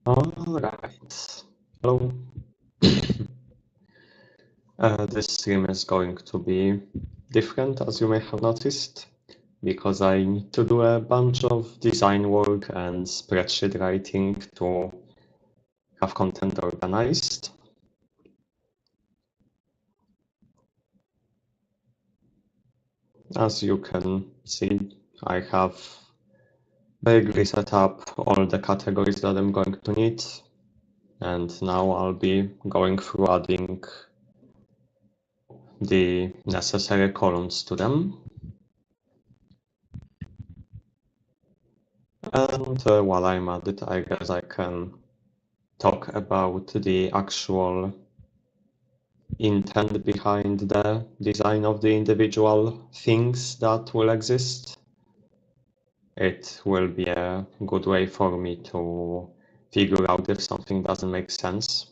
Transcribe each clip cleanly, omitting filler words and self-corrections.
Alright, hello. This stream is going to be different, as you may have noticed, because I need to do a bunch of design work and spreadsheet writing to have content organized. As you can see, I have vaguely set up all the categories that I'm going to need, and now I'll be going through adding the necessary columns to them. And while I'm at it, I guess I can talk about the actual intent behind the design of the individual things that will exist. It will be a good way for me to figure out if something doesn't make sense.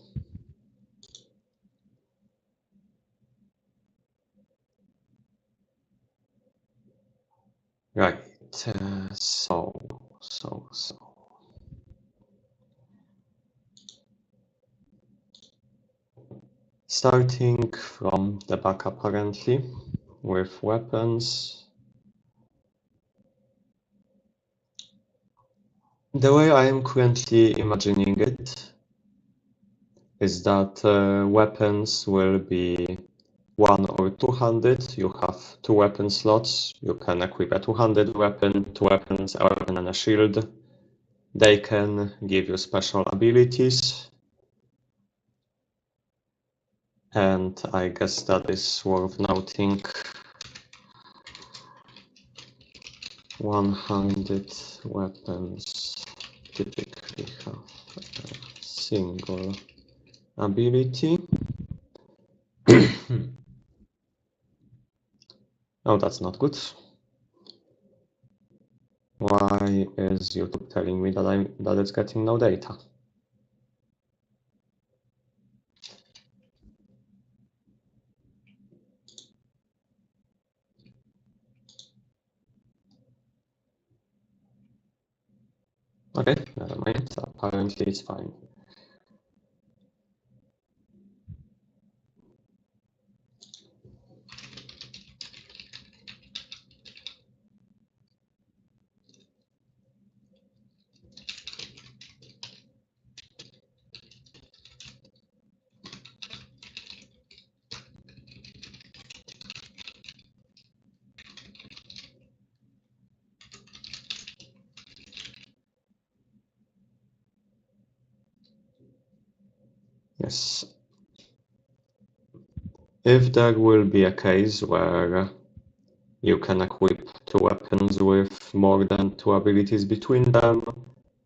Right, so. Starting from the back apparently, with weapons. The way I am currently imagining it is that weapons will be 1 or 200. You have 2 weapon slots. You can equip a 200 weapon, 2 weapons, a weapon and a shield. They can give you special abilities. And I guess that is worth noting. 100 weapons typically have a single ability. Oh, that's not good. Why is YouTube telling me that it's getting no data? Okay, never mind. Apparently it's fine. Yes. If there will be a case where you can equip 2 weapons with more than 2 abilities between them,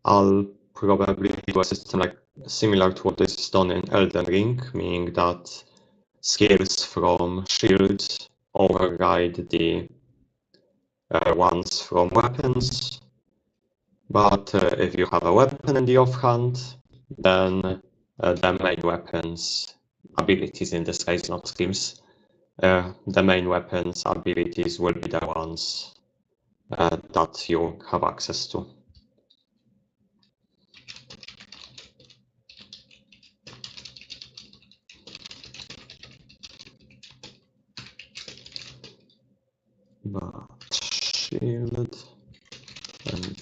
I'll probably do a system like similar to what is done in Elden Ring, meaning that skills from shields override the ones from weapons. But if you have a weapon in the offhand, then the main weapons abilities, in this case not skills, the main weapons abilities will be the ones that you have access to. But shield and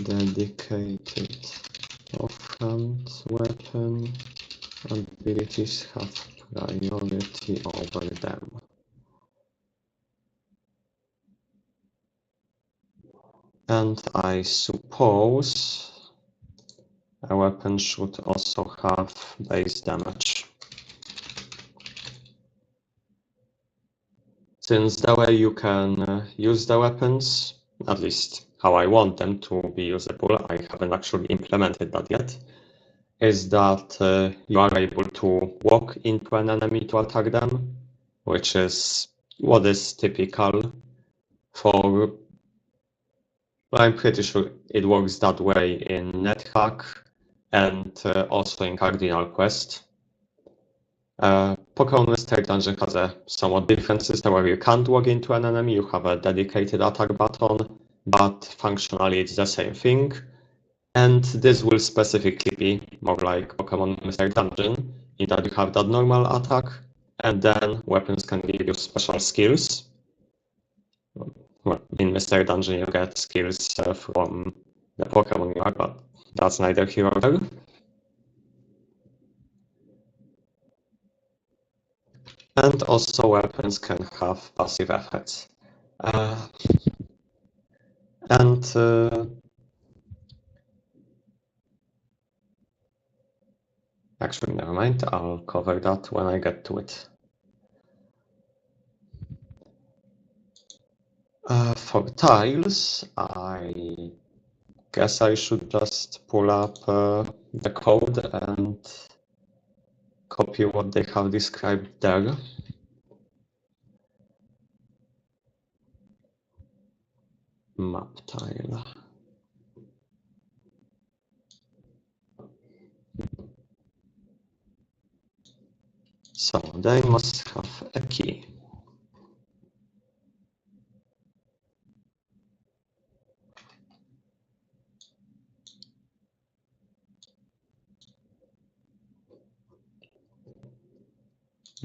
dedicated offhand weapon abilities have priority over them. And I suppose a weapon should also have base damage. Since the way you can use the weapons, at least how I want them to be usable, I haven't actually implemented that yet, is that you are able to walk into an enemy to attack them, which is what is typical for, well, I'm pretty sure it works that way in NetHack and also in Cardinal Quest. Pokémon Mystery Dungeon has a somewhat different system where you can't walk into an enemy, you have a dedicated attack button, but functionally it's the same thing. And this will specifically be more like Pokemon Mystery Dungeon, in that you have that normal attack, and then weapons can give you special skills. Well, in Mystery Dungeon you get skills from the Pokemon you are, but that's neither here nor there. And also weapons can have passive effects. Actually, never mind, I'll cover that when I get to it. For tiles, I guess I should just pull up the code and copy what they have described there. Map tile. So they must have a key.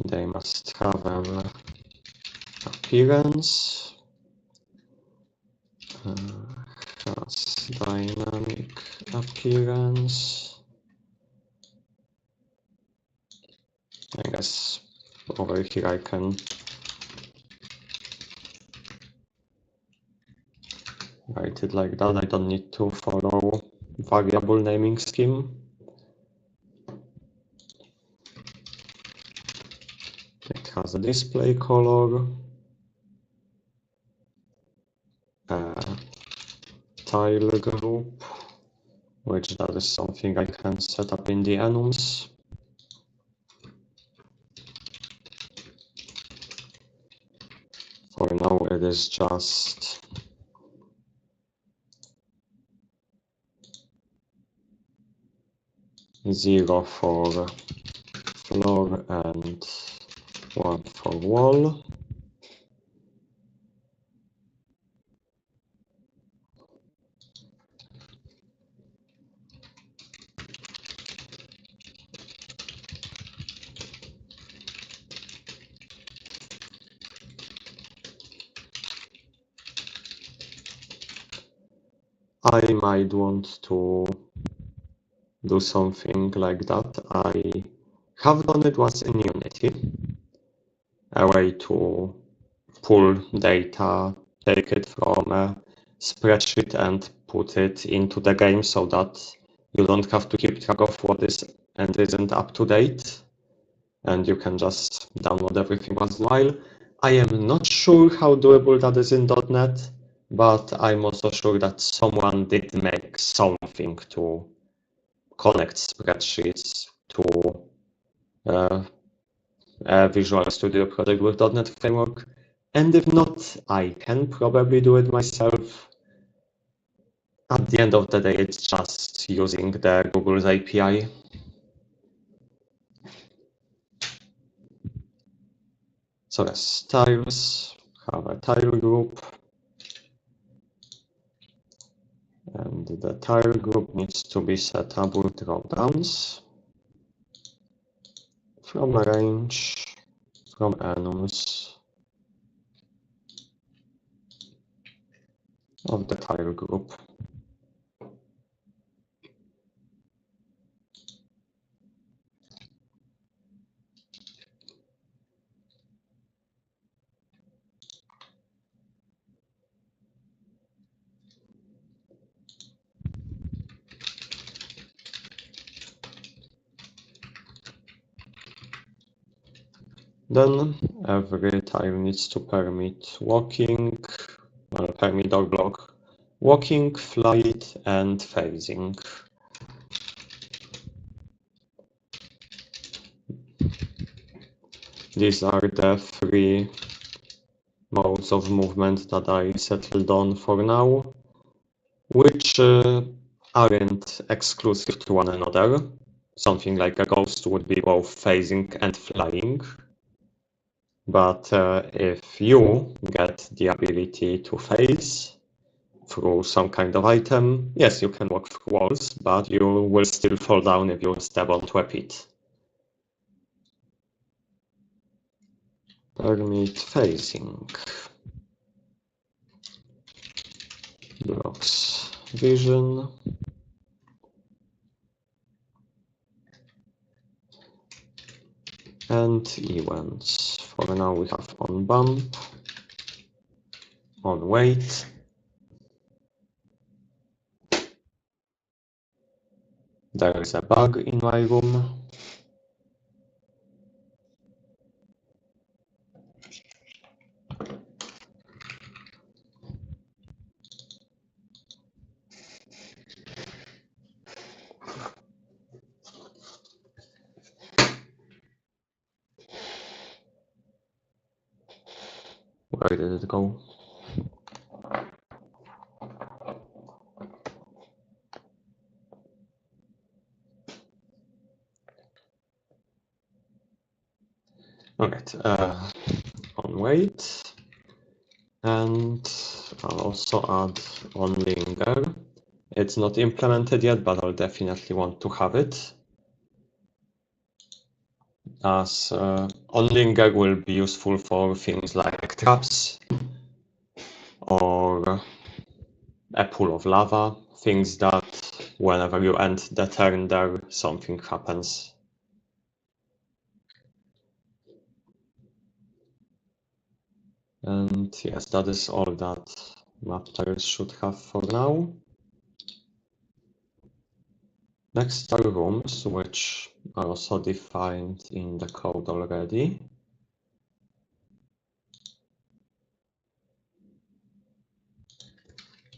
They must have an appearance, has dynamic appearance. I guess over here I can write it like that. I don't need to follow variable naming scheme. It has a display color, tile group, which that is something I can set up in the enums. For now it is just zero for floor and 1 for wall. I might want to do something like that. I have done it once in Unity, a way to pull data, take it from a spreadsheet and put it into the game so that you don't have to keep track of what is and isn't up to date, and you can just download everything once in a while. I am not sure how doable that is in .NET, but I'm also sure that someone did make something to connect spreadsheets to a Visual Studio project with .NET Framework. And if not, I can probably do it myself. At the end of the day, it's just using the Google's API. So yes, tiles have a tile group. And the tile group needs to be set up with dropdowns from a range, from enums of the tile group. Then every tile needs to permit walking, permit or block walking, flight, and phasing. These are the 3 modes of movement that I settled on for now, which aren't exclusive to one another. Something like a ghost would be both phasing and flying. But if you get the ability to phase, through some kind of item. Yes, you can walk through walls, but you will still fall down if you step onto a pit. Permit facing. Blocks vision. And events. For now we have on bump, on wait. There is a bug in my room. Where did it go? Alright, on wait. And I'll also add on linger. It's not implemented yet, but I'll definitely want to have it, as on linger will be useful for things like traps or a pool of lava, things that whenever you end the turn there, something happens. And yes, that is all that map tiles should have for now. Next are rooms, which are also defined in the code already.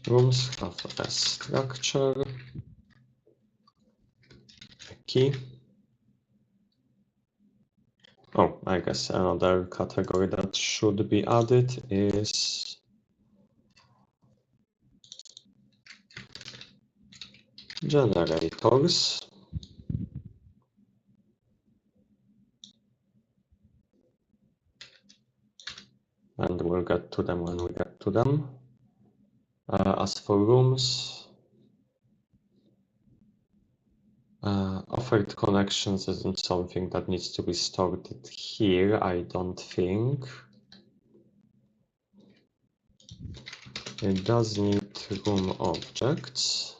Rooms have a structure, a key. Oh, I guess another category that should be added is generators. And we'll get to them when we get to them. As for rooms, offered connections isn't something that needs to be stored here, I don't think. It does need room objects.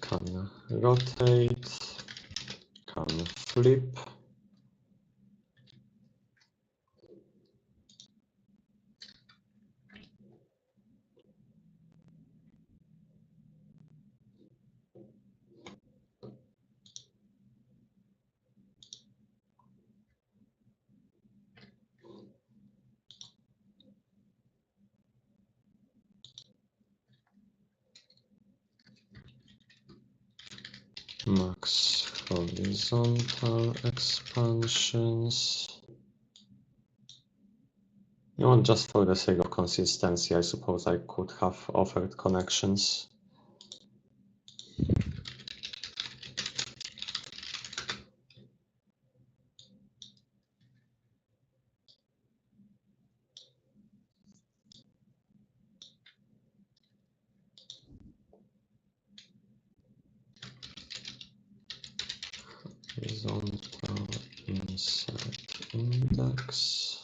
Can rotate, can flip. Max horizontal expansions. You know, just for the sake of consistency, I suppose I could have offered connections. Horizontal insert index.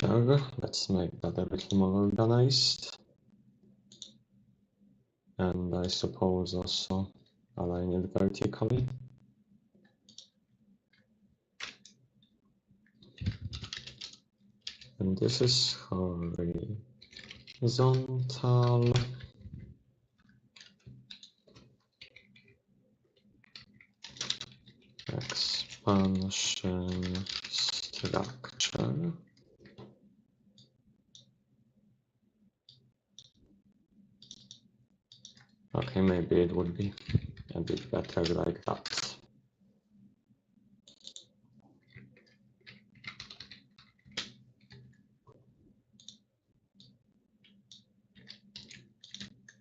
There, let's make that a bit more organized. And I suppose also align it vertically. And this is horizontal expansion. function structure. Okay, maybe it would be a bit better like that.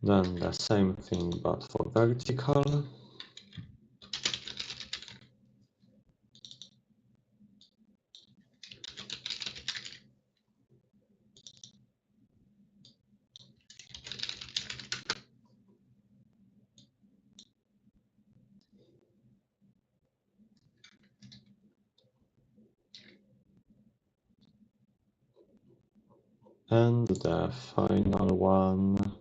Then the same thing but for vertical. And the final one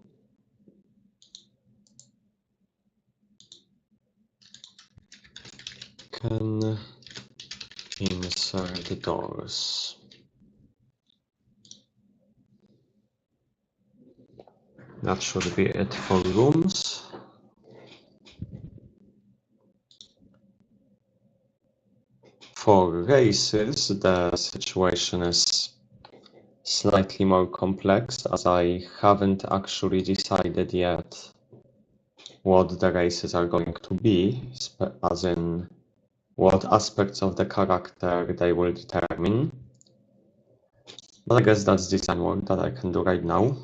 can insert doors. That should be it for rooms. For races, the situation is slightly more complex, as I haven't actually decided yet what the races are going to be, as in what aspects of the character they will determine. But I guess that's design work that I can do right now.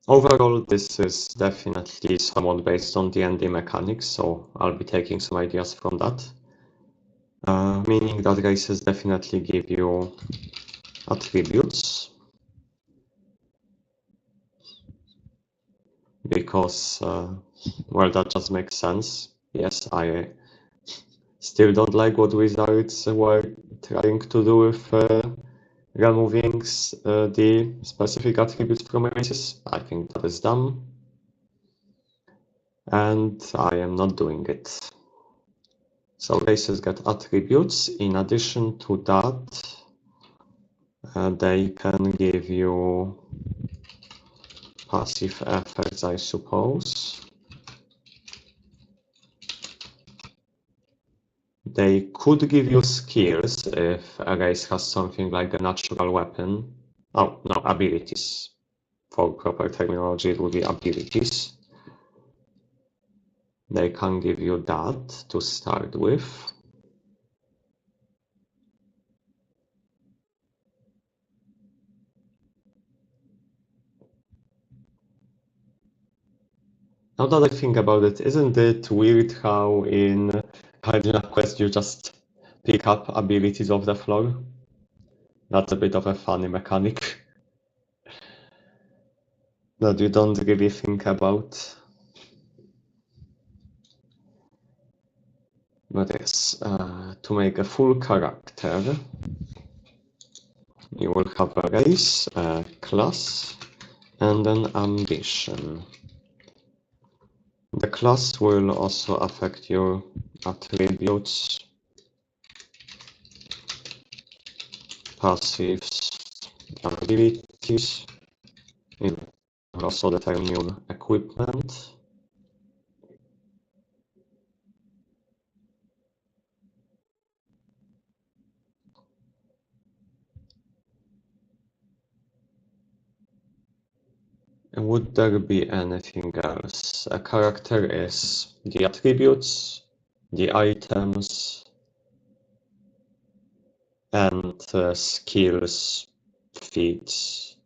Overall, this is definitely somewhat based on D&D mechanics, so I'll be taking some ideas from that. Meaning that races definitely give you attributes, because, well, that just makes sense. Yes, I still don't like what wizards were trying to do with removing the specific attributes from races. I think that is dumb, and I am not doing it. So races get attributes. In addition to that, they can give you passive effects, I suppose. They could give you skills if a race has something like a natural weapon. Oh, no, abilities. For proper terminology, it would be abilities. They can give you that to start with. Now that I think about it, isn't it weird how in Cardinal Quest you just pick up abilities off the floor? That's a bit of a funny mechanic that you don't really think about. But yes, to make a full character, you will have a race, a class, and an ambition. The class will also affect your attributes, passives, abilities. It will also determine your equipment. Would there be anything else? A character is the attributes, the items, and skills, feats,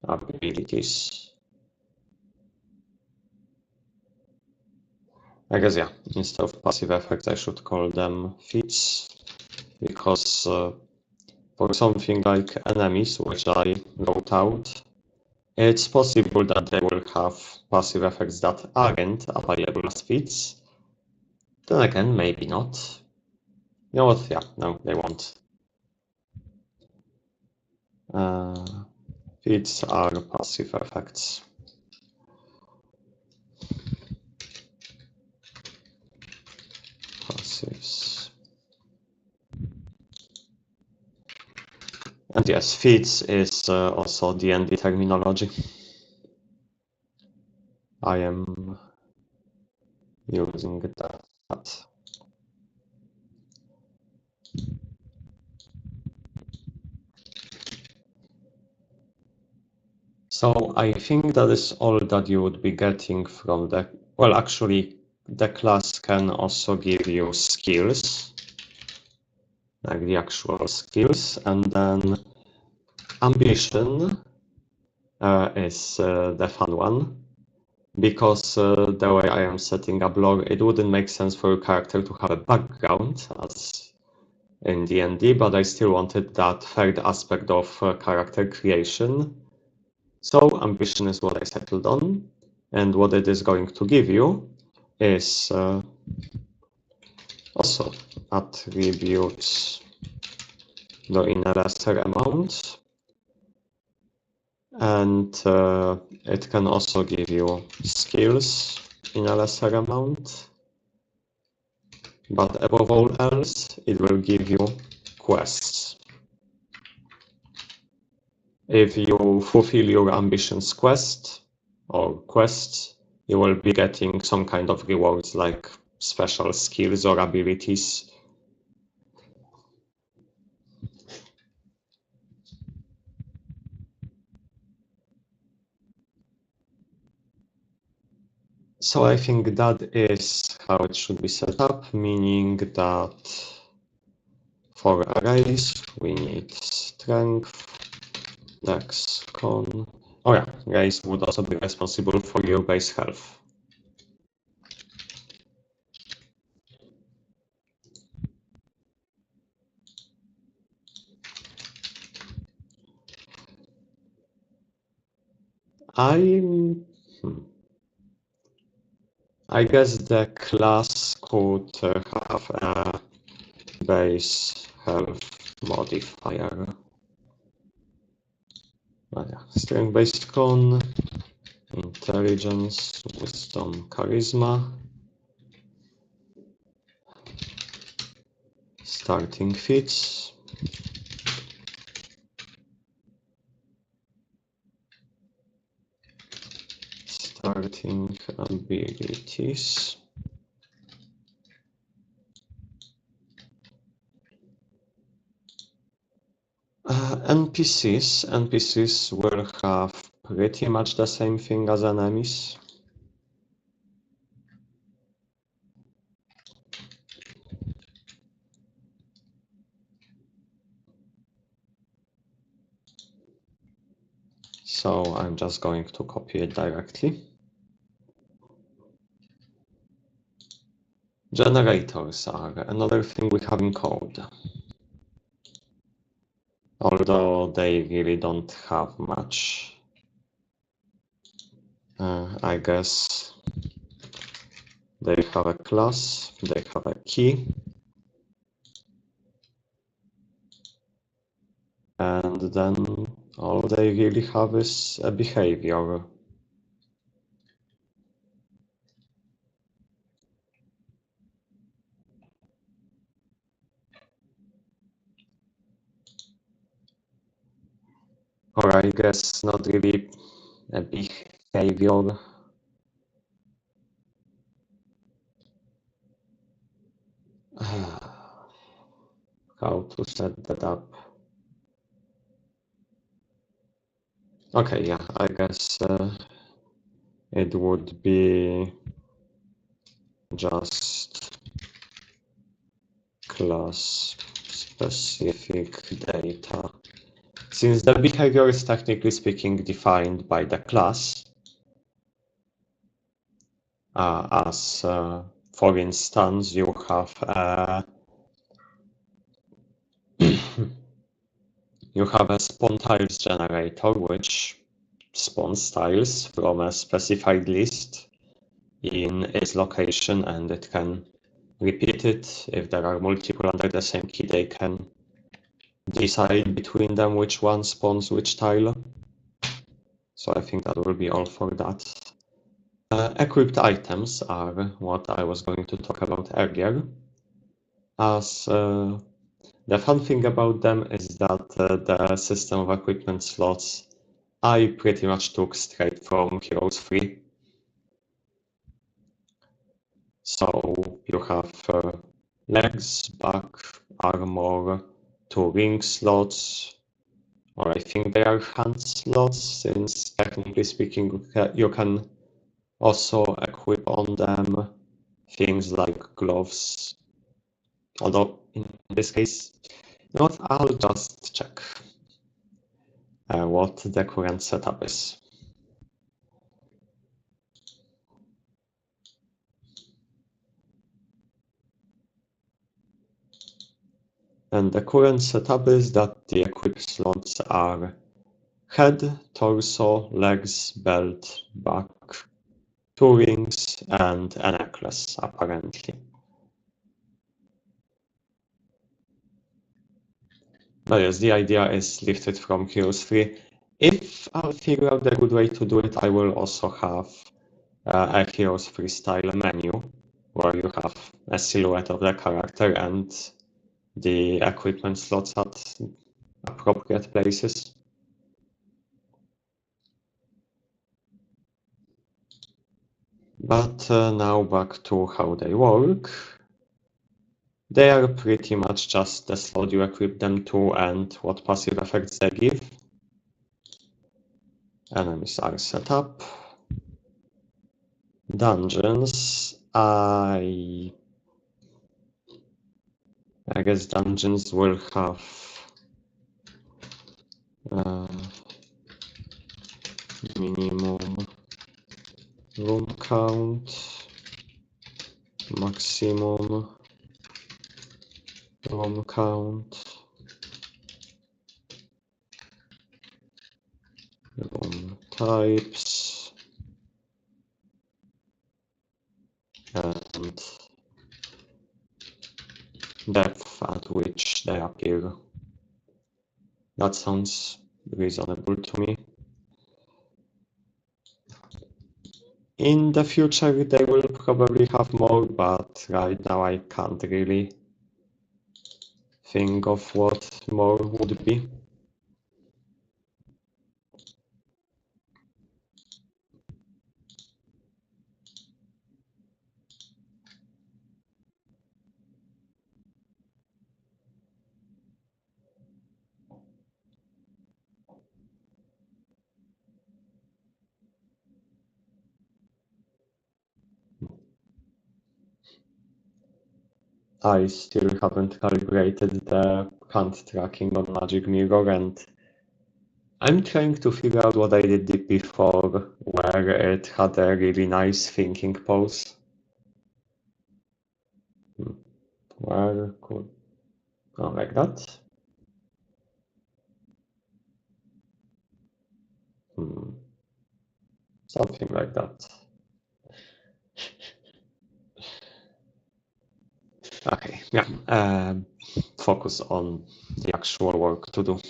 abilities. I guess, yeah, instead of passive effects, I should call them feats, because for something like enemies, which I wrote out, it's possible that they will have passive effects that aren't available as feats. Then again, maybe not. You know what? Yeah, no, they won't. Feats are passive effects. Passives. And yes, feats is also D&D terminology. I am using that. So I think that is all that you would be getting from the, well, actually, the class can also give you skills, like the actual skills, and then ambition is the fun one, because the way I am setting up lore, it wouldn't make sense for your character to have a background as in D&D, but I still wanted that third aspect of character creation. So ambition is what I settled on, and what it is going to give you is also attributes, though in a lesser amount, and it can also give you skills in a lesser amount, but above all else, it will give you quests. If you fulfill your ambitions quest or quests, you will be getting some kind of rewards like special skills or abilities. So I think that is how it should be set up, meaning that for a race we need strength, dex, con. Oh yeah, race would also be responsible for your base health. I guess the class could have a base health modifier. Yeah. Strength-based con, intelligence, wisdom, charisma. Starting feats. Starting abilities. NPCs will have pretty much the same thing as enemies. So I'm just going to copy it directly. Generators are another thing we have in code, although they really don't have much. I guess they have a class, they have a key, and then all they really have is a behavior. Or I guess not really a behavior. How to set that up? Okay, yeah, I guess it would be just class specific data. Since the behavior is technically speaking defined by the class, as for instance, you have you have a spawn tiles generator which spawns tiles from a specified list in its location, and it can repeat it. If there are multiple under the same key, they can decide between them which one spawns which tile. So I think that will be all for that. Equipped items are what I was going to talk about earlier. As the fun thing about them is that the system of equipment slots I pretty much took straight from Heroes 3. So you have legs, back, armor, two ring slots, or I think they are hand slots, since technically speaking, you can also equip on them things like gloves. Although in this case, you know what, I'll just check what the current setup is. And the current setup is that the equip slots are head, torso, legs, belt, back, two rings, and a necklace, apparently. But yes, the idea is lifted from Heroes 3. If I'll figure out a good way to do it, I will also have a Heroes 3 style menu, where you have a silhouette of the character and the equipment slots at appropriate places. But now back to how they work. They are pretty much just the slot you equip them to and what passive effects they give. Enemies are set up. Dungeons, I guess dungeons will have minimum room count, maximum room count, room types, and depth at which they appear. That sounds reasonable to me. In the future, they will probably have more, but right now I can't really think of what more would be. I still haven't calibrated the hand tracking on VMagicMirror, and I'm trying to figure out what I did before, where it had a really nice thinking pose. Where could... Oh, like that? Something like that. Okay, yeah. Focus on the actual work to do.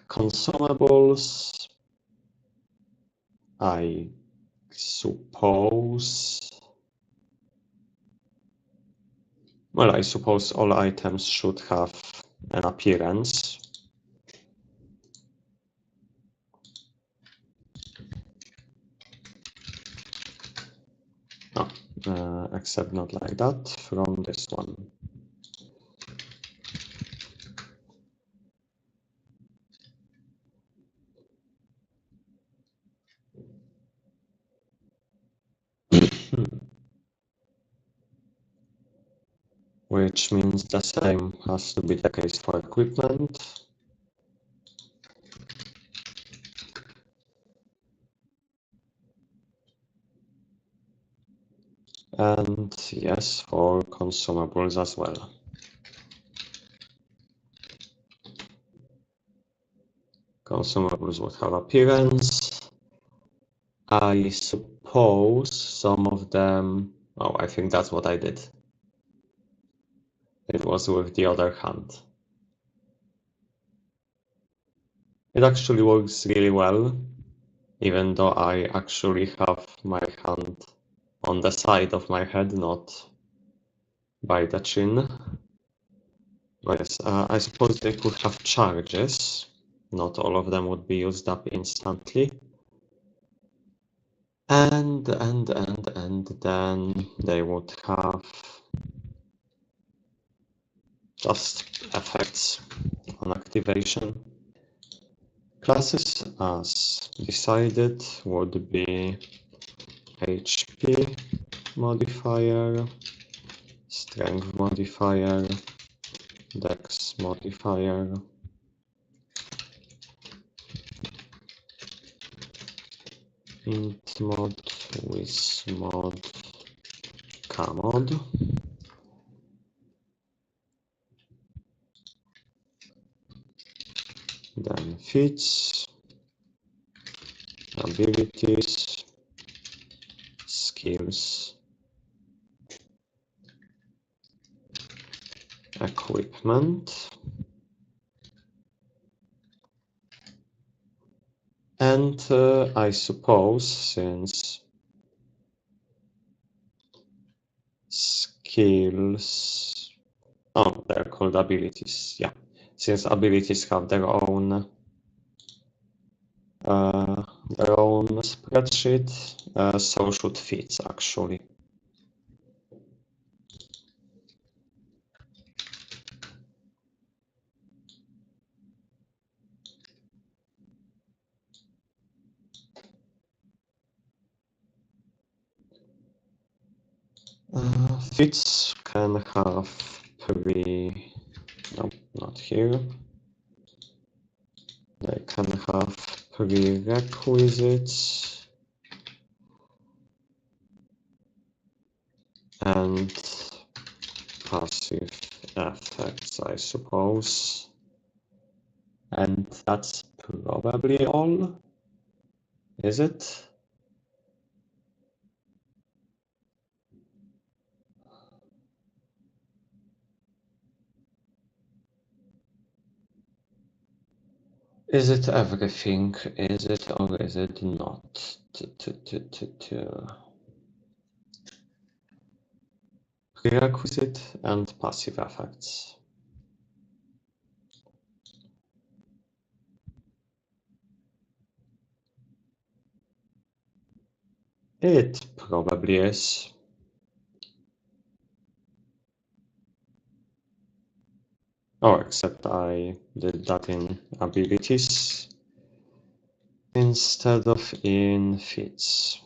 Consumables, I suppose. Well, I suppose all items should have an appearance. Except not like that from this one. Which means the same has to be the case for equipment. And yes, for consumables as well. Consumables would have appearance. I suppose some of them... Oh, I think that's what I did. It was with the other hand. It actually works really well, even though I actually have my hand on the side of my head, not by the chin. But yes, I suppose they could have charges. Not all of them would be used up instantly. And then they would have just effects on activation. Classes as decided would be HP modifier, strength modifier, dex modifier, int mod, with mod, kmod. Then fits, abilities, skills, equipment, and I suppose since skills, oh, they're called abilities, yeah, since abilities have their own spreadsheet, so should fits actually. Fits can have no, not here. They can have prerequisites and passive effects, I suppose. And that's probably all, is it? Is it everything? Is it or is it not? Prerequisite and passive effects. It probably is. Oh, except I did that in abilities instead of in fits.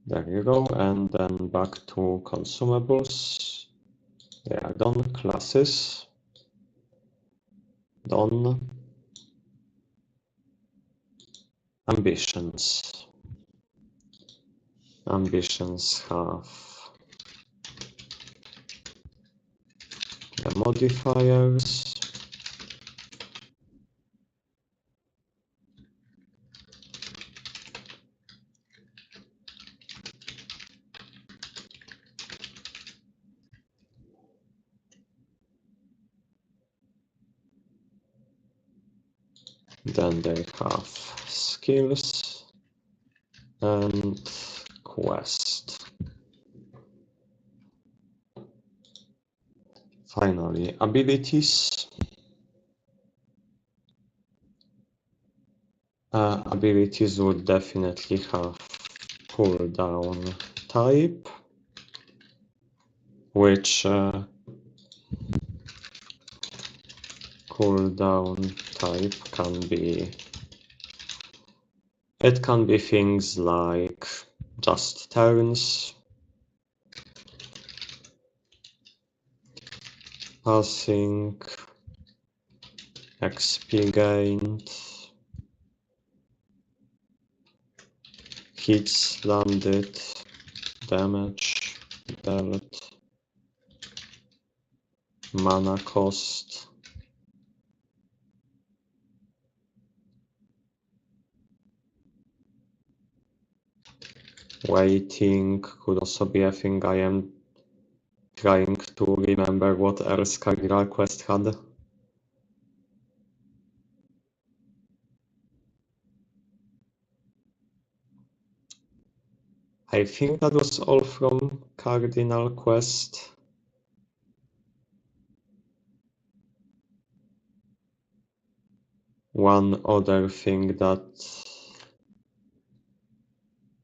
There you go, and then back to consumables. They are done. Classes, done. Ambitions. Ambitions have the modifiers. Then they have skills and quest. Finally, abilities. Abilities would definitely have cooldown type, which cooldown type can be, it can be things like just turns, passing, XP gained, hits landed, damage dealt, mana cost, waiting could also be a thing. I am trying to remember what else Cardinal Quest had. I think that was all from Cardinal Quest. one other thing that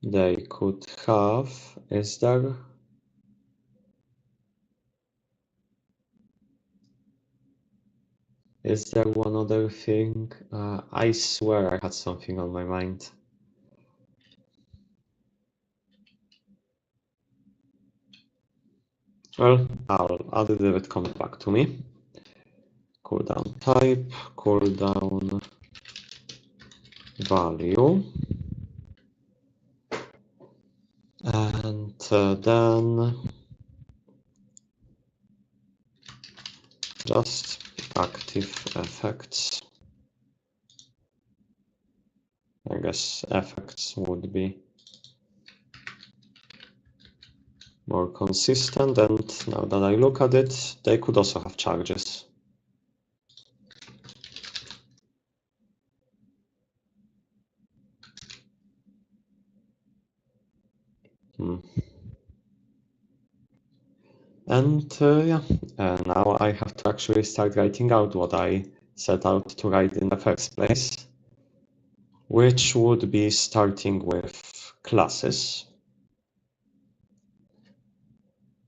they could have? Is there? Is there one other thing? I swear I had something on my mind. Well, I'll do it come back to me. Cooldown type, cooldown value. And then just active effects. I guess effects would be more consistent, and now that I look at it, they could also have charges. And yeah, now I have to actually start writing out what I set out to write in the first place, which would be starting with classes.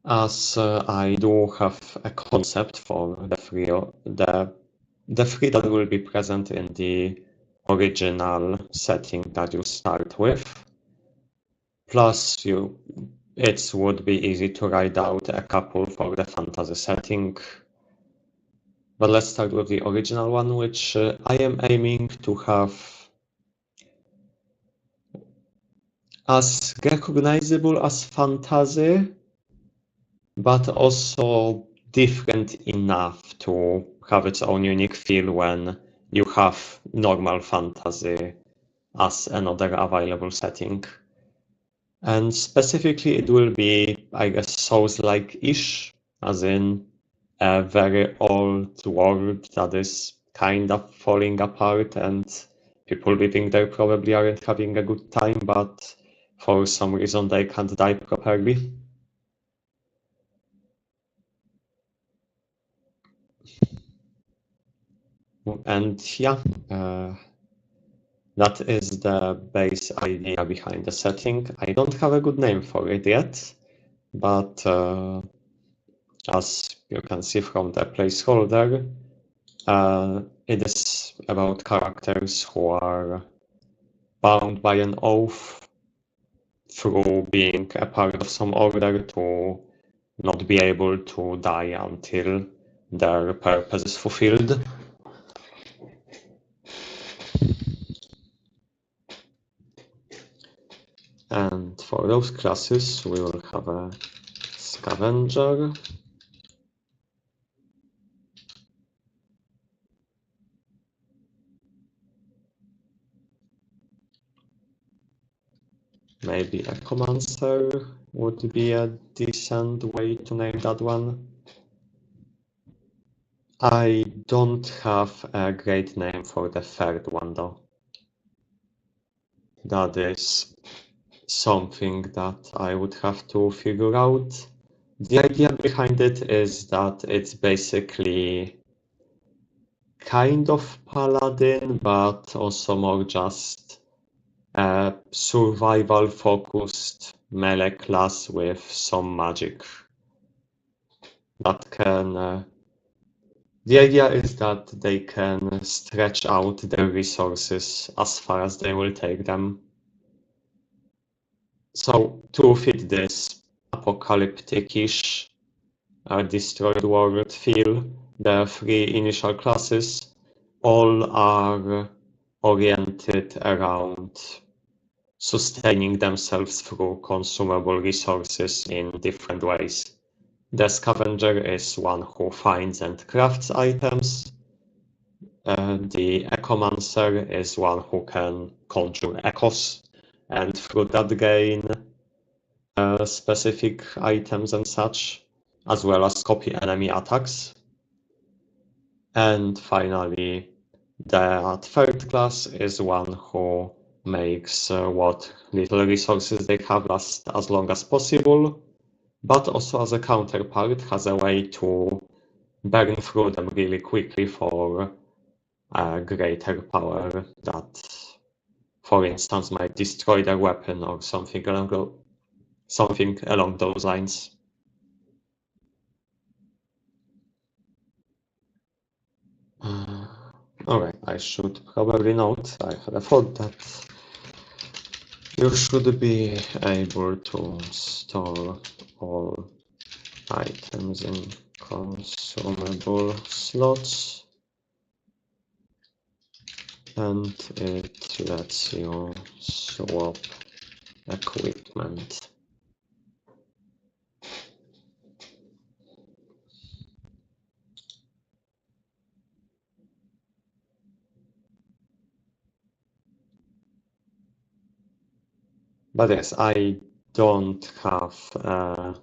As I do have a concept for the three that will be present in the original setting that you start with. Plus, it would be easy to write out a couple for the fantasy setting. But let's start with the original one, which I am aiming to have as recognizable as fantasy, but also different enough to have its own unique feel when you have normal fantasy as another available setting. And specifically, it will be, I guess, Souls-like-ish, as in a very old world that is kind of falling apart, and people living there probably aren't having a good time, but for some reason they can't die properly. And yeah, that is the base idea behind the setting. I don't have a good name for it yet, but as you can see from the placeholder, it is about characters who are bound by an oath through being a part of some order to not be able to die until their purpose is fulfilled. And for those classes, we will have a scavenger, maybe a commancer would be a decent way to name that one. I don't have a great name for the third one though. That is something that I would have to figure out. The idea behind it is that it's basically kind of paladin, but also more just a survival-focused melee class with some magic that can. The idea is that they can stretch out their resources as far as they will take them. So to fit this apocalyptic-ish destroyed world feel, the three initial classes all are oriented around sustaining themselves through consumable resources in different ways. The scavenger is one who finds and crafts items. The echomancer is one who can conjure echoes and through that gain specific items and such, as well as copy enemy attacks. And finally, the third class is one who makes what little resources they have last as long as possible, but also as a counterpart has a way to burn through them really quickly for a greater power that, for instance, might destroy their weapon or something along those lines. Alright, I should probably note, I had a thought that you should be able to store all items in consumable slots, and it lets you swap equipment. But yes, I don't have a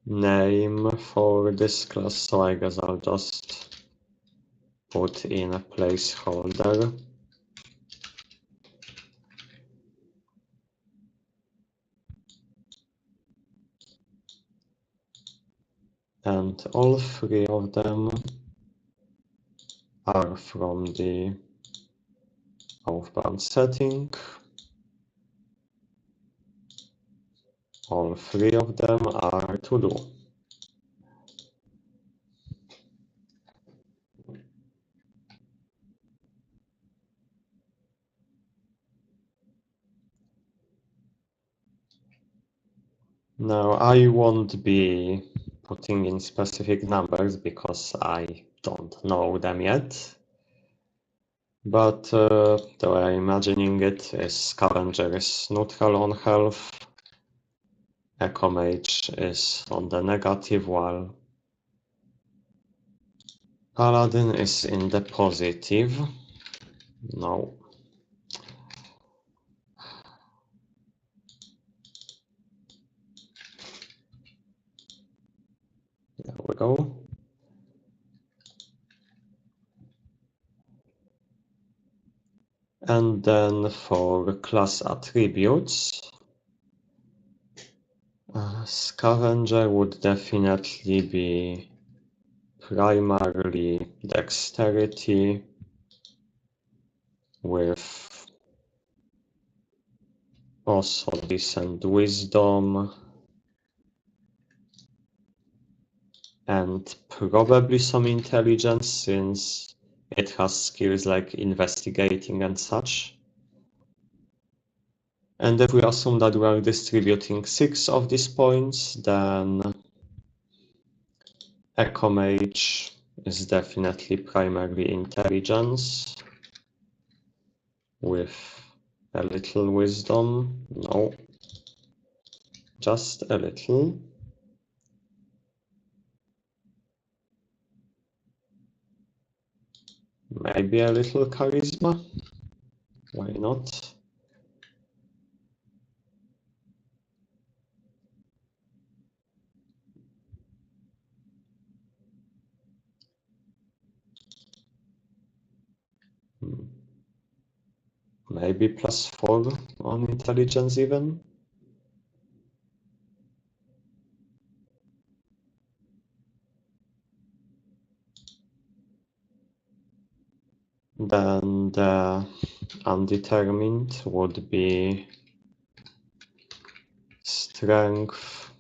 name for this class, so I guess I'll just put in a placeholder. And all three of them are from the outbound setting. All three of them are to do. Now I won't be putting in specific numbers because I don't know them yet. But the way I'm imagining it is Scavenger is neutral on health, Echo Mage is on the negative, while Paladin is in the positive. No. There we go. And then for class attributes, Scavenger would definitely be primarily dexterity with also decent wisdom and probably some intelligence, since it has skills like investigating and such. And if we assume that we are distributing 6 of these points, then Echo Mage is definitely primarily intelligence with a little wisdom. No, just a little. Maybe a little charisma. Why not? Maybe +4 on intelligence even. Then the undetermined would be strength,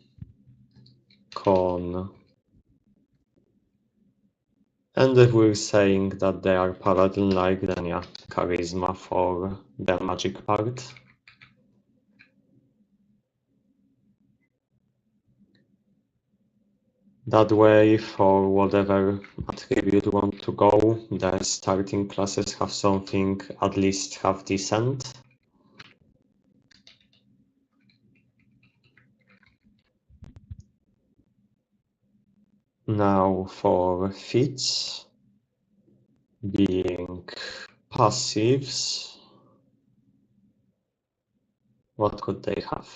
con, and if we're saying that they are paladin-like, then yeah, charisma for the magic part. That way, for whatever attribute you want to go, the starting classes have something at least half decent. Now for feats, being passives, what could they have?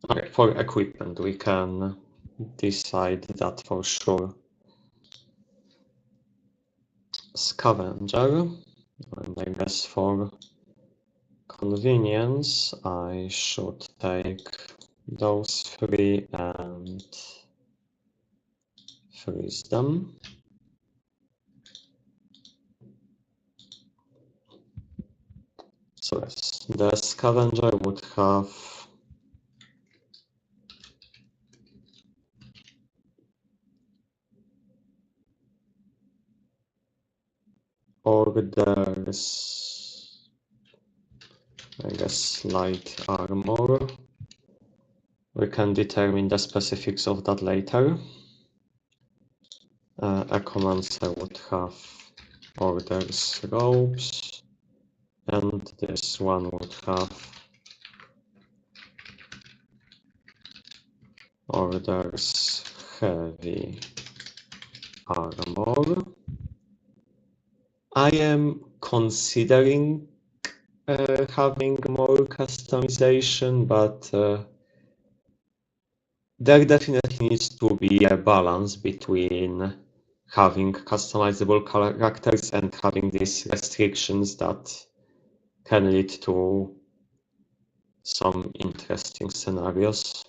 Okay, for equipment, we can decide that for sure. Scavenger, and I guess for convenience, I should take those three and freeze them. So yes, the scavenger would have orders, I guess, light armor. We can determine the specifics of that later. A commander would have orders robes, and this one would have orders heavy armor. I am considering having more customization, but there definitely needs to be a balance between having customizable characters and having these restrictions that can lead to some interesting scenarios.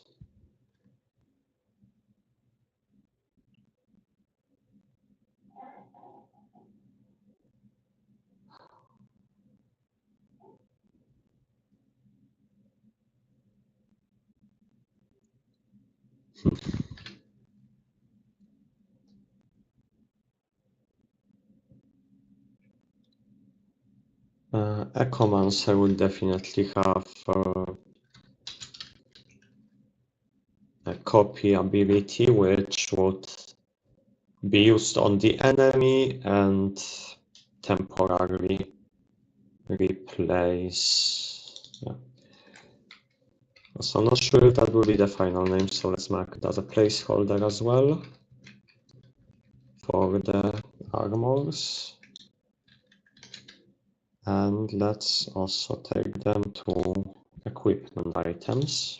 A commander will definitely have a copy ability, which would be used on the enemy and temporarily replace. Yeah. So I'm not sure if that will be the final name, so let's mark it as a placeholder as well for the armors. And let's also take them to equipment items.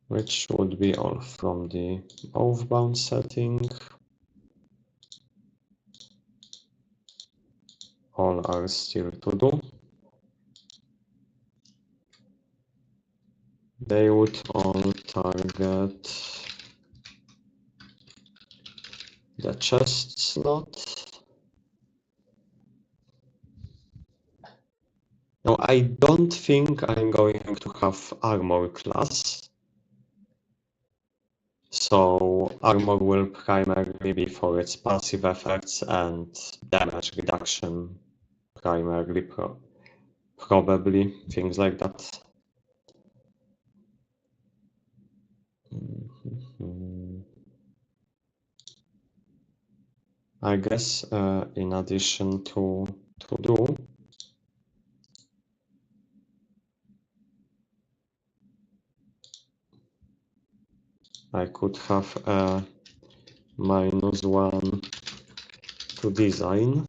Which would be all from the oathbound setting. All are still to do. They would all target the chest slot. Now, I don't think I'm going to have armor class. So armor will primarily be for its passive effects and damage reduction, primarily, probably, things like that. I guess in addition to do, I could have a -1 to design.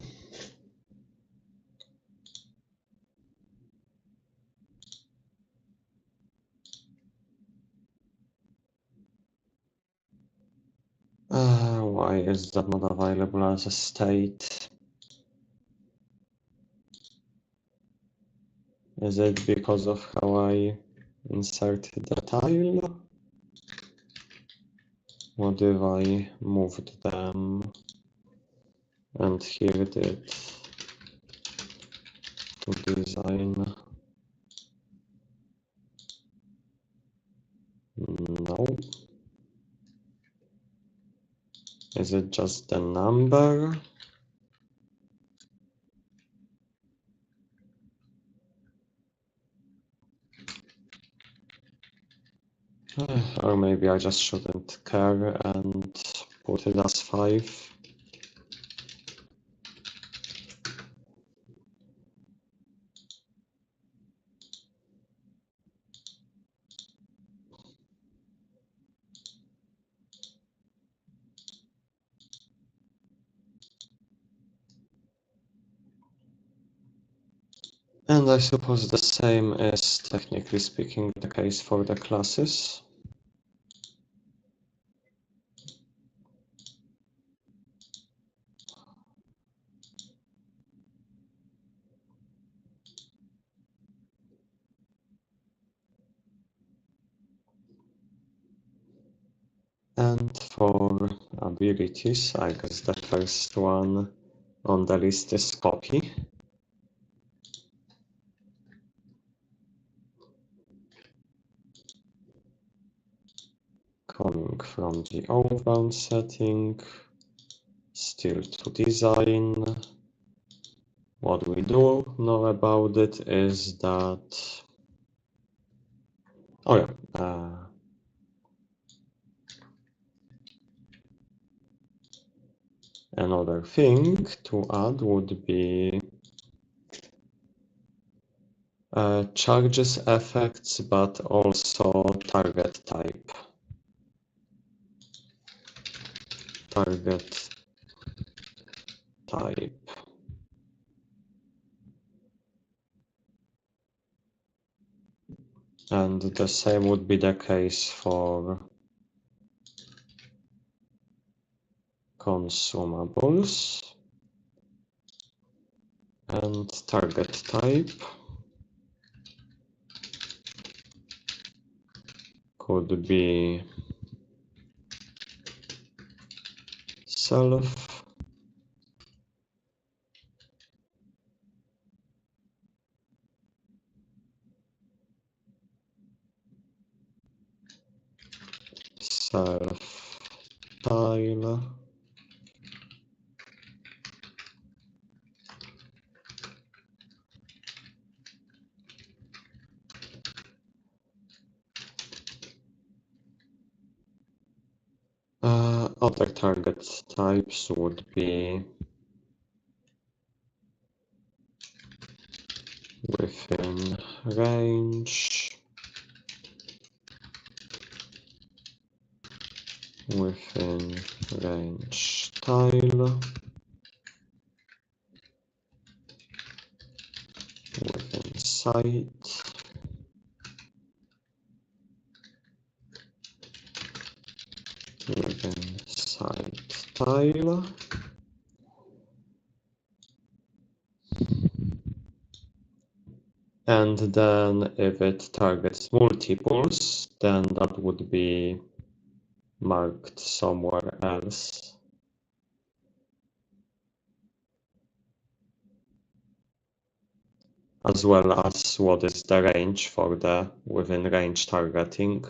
Why is that not available as a state? Is it because of how I inserted the tile? What if I moved them and here did to design? No. Is it just the number? Or maybe I just shouldn't care and put it as 5. And I suppose the same is, technically speaking, the case for the classes. And for abilities, I guess the first one on the list is copy. Coming from the overbound setting, still to design. What we do know about it is that, oh yeah, another thing to add would be charges effects, but also target type. Target type. And the same would be the case for consumables. And target type could be self, self tile, other target types would be within range, within range tile, within site, within site tile, and then if it targets multiples, then that would be marked somewhere else. As well as what is the range for the within range targeting.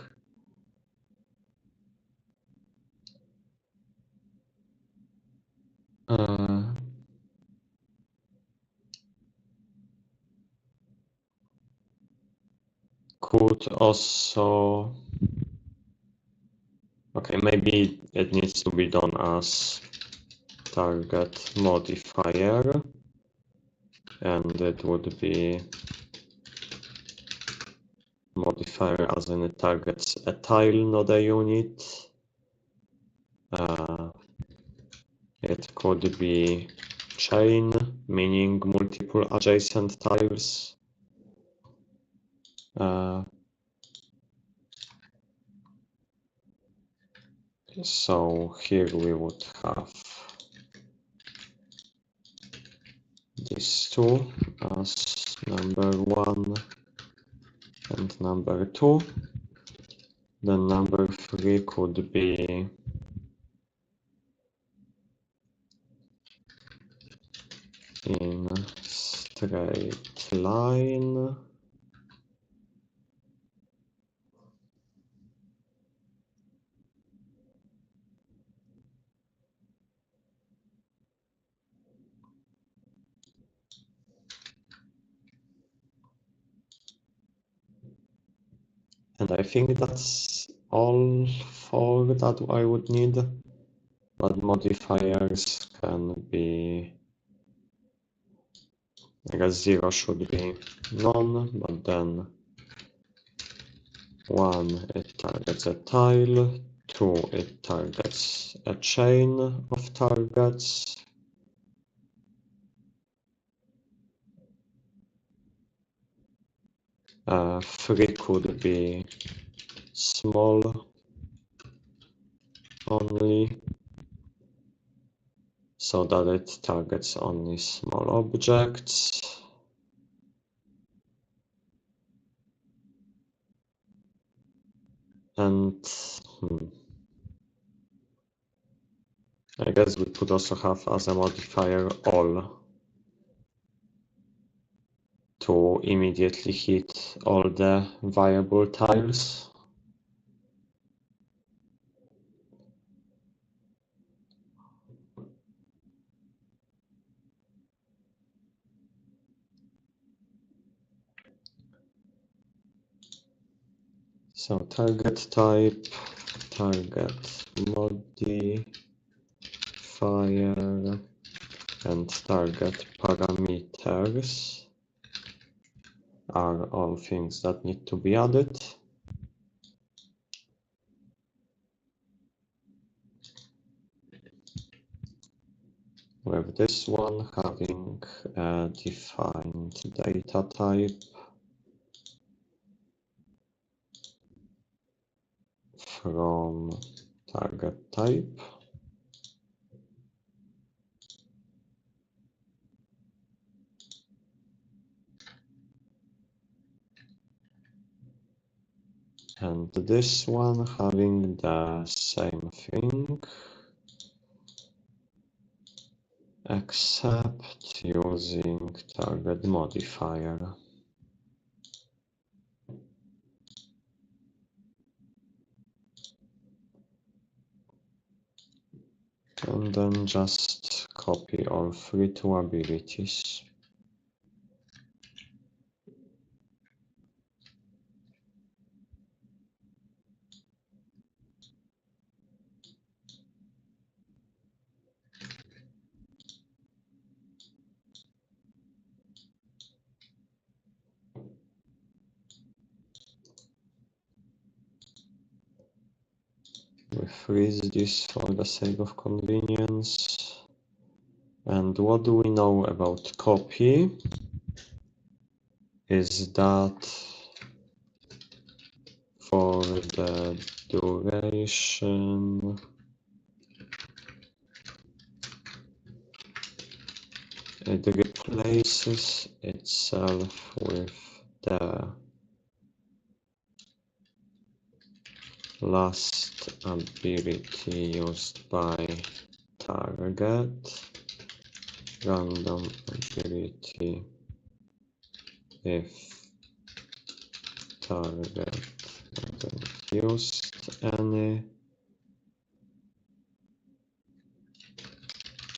Could also, okay, maybe it needs to be done as target modifier, and it would be modifier as in it targets a tile, not a unit. It could be chain, meaning multiple adjacent tiles. So here we would have these two as number 1 and number 2. Then number 3 could be in straight line. And I think that's all for that I would need. But modifiers can be, I guess 0 should be none, but then 1, it targets a tile, 2, it targets a chain of targets, 3 could be small only, so that it targets only small objects. And I guess we could also have as a modifier all to immediately hit all the viable tiles. So target type, target modifier, and target parameters are all things that need to be added. With this one having a defined data type from target type. And this one having the same thing, except using target modifier. And then just copy all three to abilities. We freeze this for the sake of convenience. And what do we know about copy is that for the duration it replaces itself with the last ability used by target, random ability if target hasn't used any,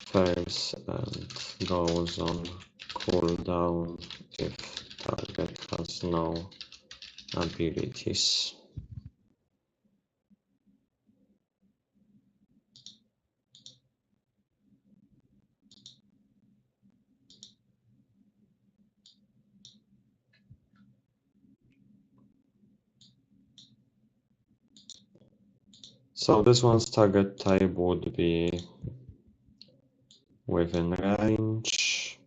fails and goes on cooldown if target has no abilities. So this one's target type would be within range.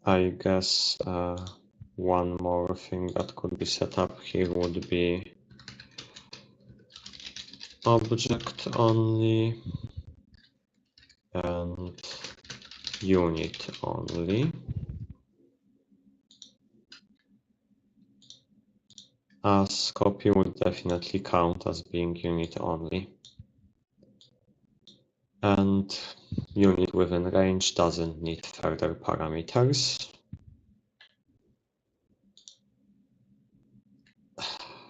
I guess one more thing that could be set up here would be object only and unit only, as copy would definitely count as being unit only. And unit within range doesn't need further parameters.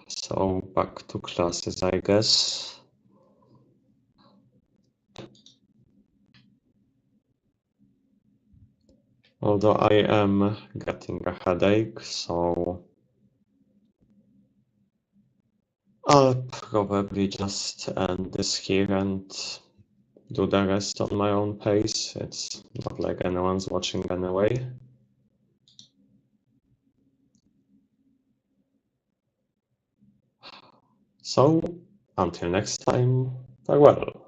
So back to classes, I guess. Although I am getting a headache, so I'll probably just end this here and do the rest on my own pace. It's not like anyone's watching anyway. So, until next time, farewell.